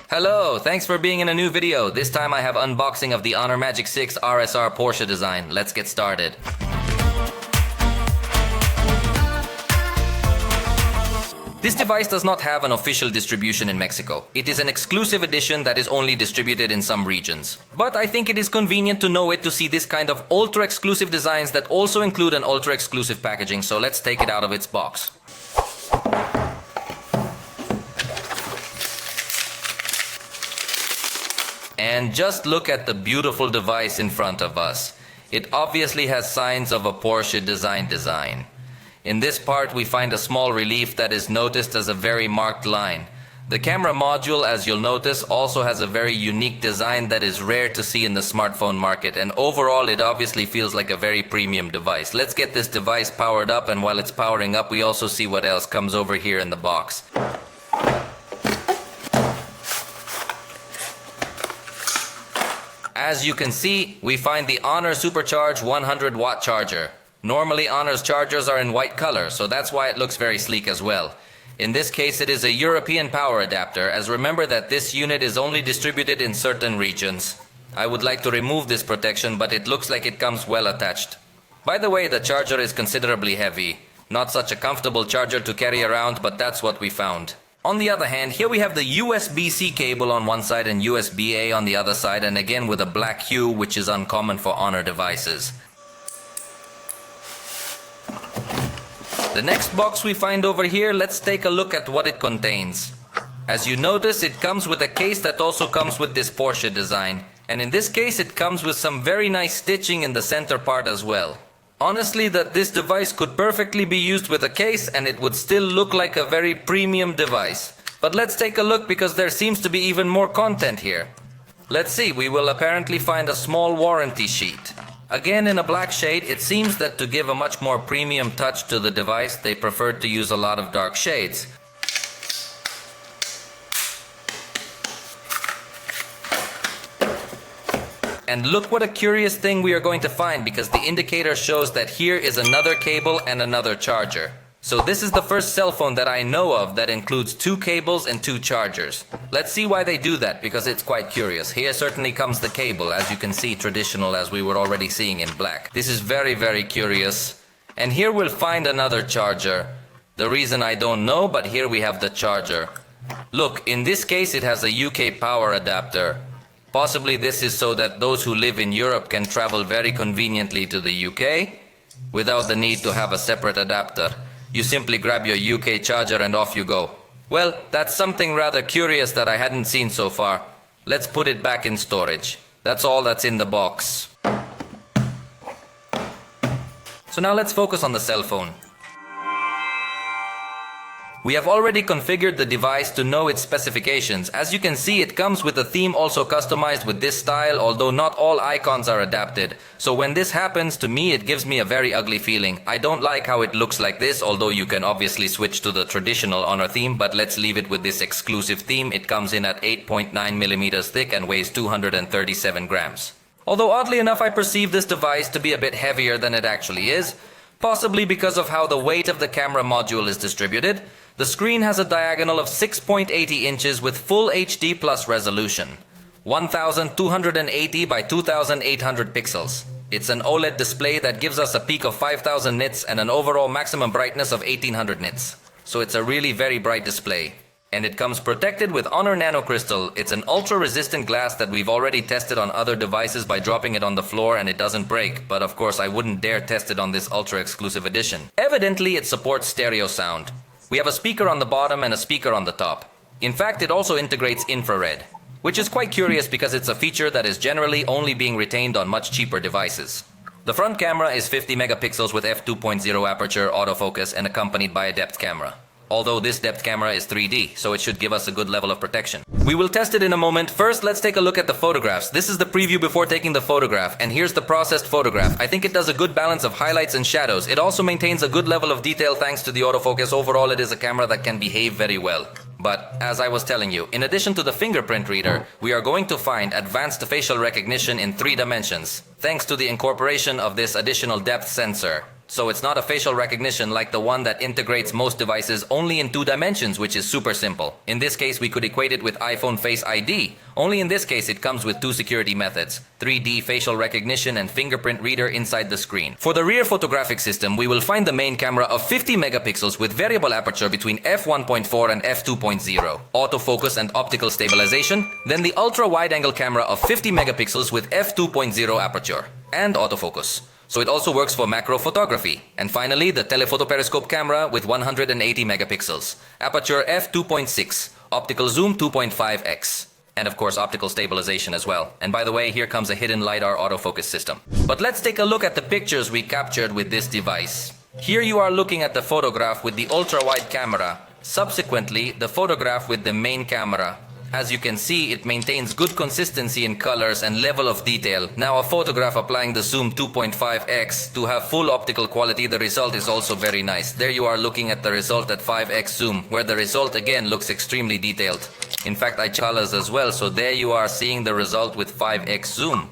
Hello, thanks for being in a new video. This time I have unboxing of the Honor Magic6 RSR Porsche design. Let's get started. This device does not have an official distribution in Mexico. It is an exclusive edition that is only distributed in some regions. But I think it is convenient to know it to see this kind of ultra-exclusive designs that also include an ultra-exclusive packaging, so let's take it out of its box. And just look at the beautiful device in front of us. It obviously has signs of a Porsche design. In this part we find a small relief that is noticed as a very marked line. The camera module, as you'll notice, also has a very unique design that is rare to see in the smartphone market, and overall it obviously feels like a very premium device. Let's get this device powered up, and while it's powering up we also see what else comes over here in the box. As you can see, we find the Honor Supercharge 100 watt charger. Normally Honor's chargers are in white color, so that's why it looks very sleek as well. In this case it is a European power adapter, as remember that this unit is only distributed in certain regions. I would like to remove this protection, but it looks like it comes well attached. By the way, the charger is considerably heavy. Not such a comfortable charger to carry around, but that's what we found. On the other hand, here we have the USB-C cable on one side and USB-A on the other side, and again with a black hue, which is uncommon for Honor devices. The next box we find over here, let's take a look at what it contains. As you notice, it comes with a case that also comes with this Porsche design. And in this case, it comes with some very nice stitching in the center part as well. Honestly, that this device could perfectly be used with a case and it would still look like a very premium device. But let's take a look, because there seems to be even more content here. Let's see, we will apparently find a small warranty sheet. Again in a black shade. It seems that to give a much more premium touch to the device, they preferred to use a lot of dark shades. And look what a curious thing we are going to find, because the indicator shows that here is another cable and another charger. So this is the first cell phone that I know of that includes two cables and two chargers. Let's see why they do that, because it's quite curious. Here certainly comes the cable, as you can see, traditional, as we were already seeing in black. This is very, very curious. And here we'll find another charger. The reason I don't know, but here we have the charger. Look, in this case it has a UK power adapter. Possibly this is so that those who live in Europe can travel very conveniently to the UK without the need to have a separate adapter. You simply grab your UK charger and off you go. Well, that's something rather curious that I hadn't seen so far. Let's put it back in storage. That's all that's in the box. So now let's focus on the cell phone. We have already configured the device to know its specifications. As you can see, it comes with a theme also customized with this style, although not all icons are adapted. So when this happens, to me it gives me a very ugly feeling. I don't like how it looks like this, although you can obviously switch to the traditional Honor theme, but let's leave it with this exclusive theme. It comes in at 8.9mm thick and weighs 237 grams. Although oddly enough, I perceive this device to be a bit heavier than it actually is, possibly because of how the weight of the camera module is distributed. The screen has a diagonal of 6.80 inches with full HD plus resolution, 1280 by 2800 pixels. It's an OLED display that gives us a peak of 5000 nits and an overall maximum brightness of 1800 nits. So it's a really very bright display. And it comes protected with Honor Nanocrystal. It's an ultra-resistant glass that we've already tested on other devices by dropping it on the floor and it doesn't break. But of course I wouldn't dare test it on this ultra-exclusive edition. Evidently it supports stereo sound. We have a speaker on the bottom and a speaker on the top. In fact, it also integrates infrared, which is quite curious because it's a feature that is generally only being retained on much cheaper devices. The front camera is 50 megapixels with f2.0 aperture autofocus and accompanied by a depth camera. Although this depth camera is 3D, so it should give us a good level of protection. We will test it in a moment. First, let's take a look at the photographs. This is the preview before taking the photograph, and here's the processed photograph. I think it does a good balance of highlights and shadows. It also maintains a good level of detail thanks to the autofocus. Overall, it is a camera that can behave very well. But, as I was telling you, in addition to the fingerprint reader, we are going to find advanced facial recognition in 3 dimensions, thanks to the incorporation of this additional depth sensor. So it's not a facial recognition like the one that integrates most devices only in 2 dimensions, which is super simple. In this case, we could equate it with iPhone Face ID. Only in this case, it comes with 2 security methods: 3D facial recognition and fingerprint reader inside the screen. For the rear photographic system, we will find the main camera of 50 megapixels with variable aperture between f1.4 and f2.0, autofocus and optical stabilization, then the ultra-wide-angle camera of 50 megapixels with f2.0 aperture and autofocus. So it also works for macro photography. And finally, the telephoto periscope camera with 180 megapixels, aperture f2.6, optical zoom 2.5x, and of course optical stabilization as well. And by the way, here comes a hidden LiDAR autofocus system. But let's take a look at the pictures we captured with this device. Here you are looking at the photograph with the ultra-wide camera, subsequently the photograph with the main camera. As you can see, it maintains good consistency in colors and level of detail. Now a photograph applying the zoom 2.5x to have full optical quality, the result is also very nice. There you are looking at the result at 5x zoom, where the result again looks extremely detailed. In fact, I checked colors as well, so there you are seeing the result with 5x zoom.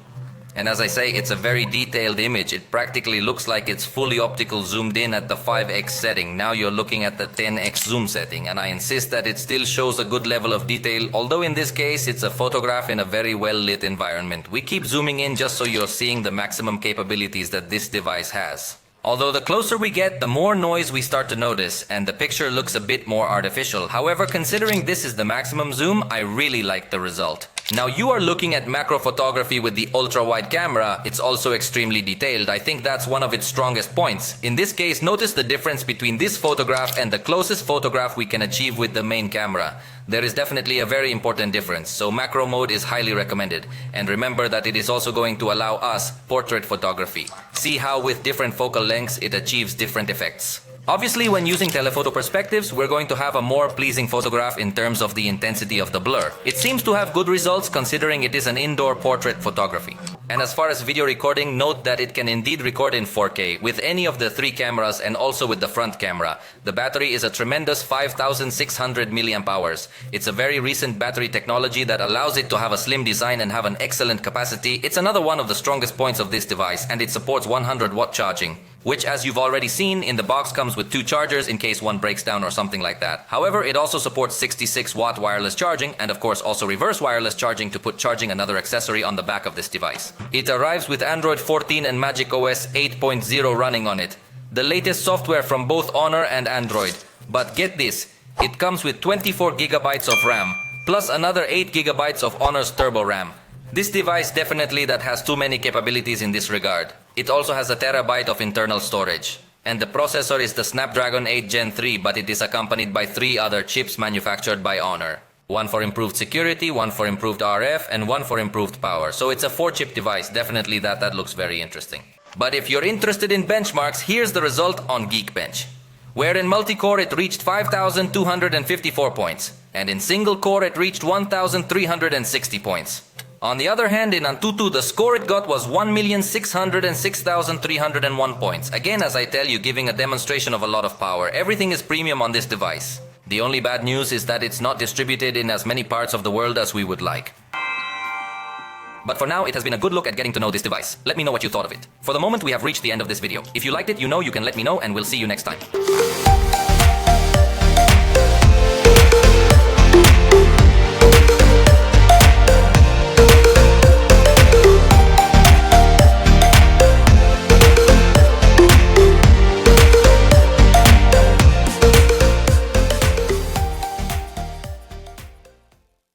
And as I say, it's a very detailed image. It practically looks like it's fully optical zoomed in at the 5x setting. Now you're looking at the 10x zoom setting, and I insist that it still shows a good level of detail, although in this case it's a photograph in a very well lit environment. We keep zooming in just so you're seeing the maximum capabilities that this device has. Although the closer we get, the more noise we start to notice, and the picture looks a bit more artificial. However, considering this is the maximum zoom, I really like the result. Now you are looking at macro photography with the ultra-wide camera. It's also extremely detailed. I think that's one of its strongest points. In this case, notice the difference between this photograph and the closest photograph we can achieve with the main camera. There is definitely a very important difference, so macro mode is highly recommended. And remember that it is also going to allow us portrait photography. See how with different focal lengths it achieves different effects. Obviously, when using telephoto perspectives, we're going to have a more pleasing photograph in terms of the intensity of the blur. It seems to have good results considering it is an indoor portrait photography. And as far as video recording, note that it can indeed record in 4K with any of the 3 cameras and also with the front camera. The battery is a tremendous 5600 mAh. It's a very recent battery technology that allows it to have a slim design and have an excellent capacity. It's another one of the strongest points of this device, and it supports 100-watt charging, which, as you've already seen, in the box comes with 2 chargers in case one breaks down or something like that. However, it also supports 66-watt wireless charging and of course also reverse wireless charging to put charging another accessory on the back of this device. It arrives with Android 14 and Magic OS 8.0 running on it, the latest software from both Honor and Android. But get this, it comes with 24 gigabytes of RAM, plus another 8 gigabytes of Honor's Turbo RAM. This device definitely that has too many capabilities in this regard. It also has a terabyte of internal storage. And the processor is the Snapdragon 8 Gen 3, but it is accompanied by 3 other chips manufactured by Honor. One for improved security, one for improved RF, and one for improved power. So it's a 4-chip device. Definitely that looks very interesting. But if you're interested in benchmarks, here's the result on Geekbench, where in multi-core it reached 5,254 points, and in single-core it reached 1,360 points. On the other hand, in Antutu, the score it got was 1,606,301 points. Again, as I tell you, giving a demonstration of a lot of power. Everything is premium on this device. The only bad news is that it's not distributed in as many parts of the world as we would like. But for now, it has been a good look at getting to know this device. Let me know what you thought of it. For the moment, we have reached the end of this video. If you liked it, you know you can let me know, and we'll see you next time.